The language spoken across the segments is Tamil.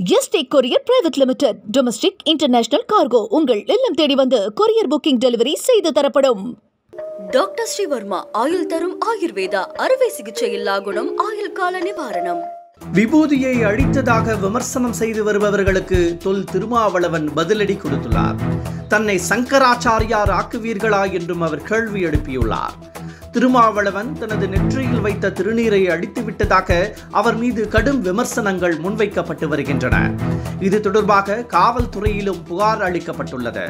Yestake Courier Private Limited. Domestic, International Cargo. உங்கள் இல்லம் தேடி வந்து courier booking delivery செய்து தரப்படும். டாக்டர் ஸ்ரீவர்மா ஆயுள் தரும் ஆயுர்வேதா அறுவை சிகிச்சை இல்லா குணம் ஆயுள் கால நிவாரணம். விபூதியை அழித்ததாக விமர்சனம் செய்து வருபவர்களுக்கு தொல் திருமாவளவன் பதிலடி கொடுத்துள்ளார். தன்னை சங்கராச்சாரியார் ஆக்குவீர்களா என்றும் அவர் கேள்வி எழுப்பியுள்ளார். திருமாவளவன் தனது நெற்றியில் வைத்த திருநீரை அடித்து விட்டதாக அவர் மீது கடும் விமர்சனங்கள் முன்வைக்கப்பட்டு வருகின்றன. இது தொடர்பாக காவல்துறையிலும் புகார் அளிக்கப்பட்டுள்ளது.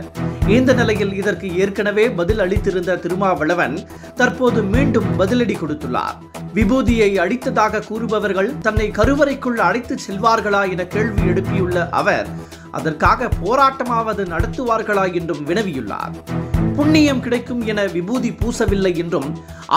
இந்த நிலையில் இதற்கு ஏற்கனவே பதில் அளித்திருந்த திருமாவளவன் தற்போது மீண்டும் பதிலடி கொடுத்துள்ளார். விபூதியை அடித்ததாக கூறுபவர்கள் தன்னை கருவறைக்குள் அழைத்து செல்வார்களா என கேள்வி எழுப்பியுள்ள அவர் அதற்காக போராட்டமாவது நடத்துவார்களா என்றும் வினவியுள்ளார். புண்ணியம் கிடைக்கும் என விபூதி பூசவில்லை என்றும்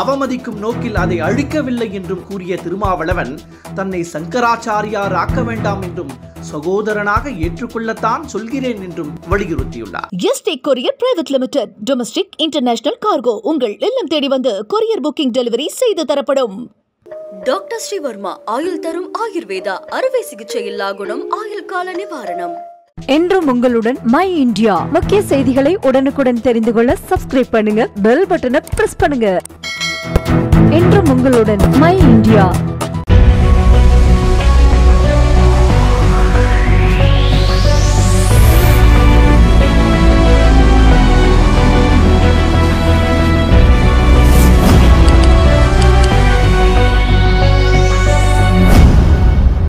அவமதிக்கும் நோக்கில் அதை அழிக்கவில்லை என்றும் கூறிய திருமாவளவன் தன்னை சங்கராச்சாரியார் ஆக்க வேண்டாம் என்றும் சகோதரனாக ஏற்றுக்கொள்ளத்தான் சொல்கிறேன் என்றும் வலியுறுத்தியுள்ளார். Yestake Courier Private Limited. Domestic, International Cargo. உங்கள் இல்லம் தேடி வந்து courier booking delivery செய்து தரப்படும். டாக்டர் ஸ்ரீவர்மா ஆயுள் தரும் ஆயுர்வேதா அறுவை சிகிச்சை இல்லா குணம் ஆயுள் கால நிவாரணம். என்றும் உங்களுடன் மை இந்தியா. முக்கிய செய்திகளை உடனுக்குடன் தெரிந்து கொள்ள சப்ஸ்கிரைப் பண்ணுங்க, பெல் பட்டனை பிரஸ் பண்ணுங்க. என்றும் உங்களுடன் மை இந்தியா.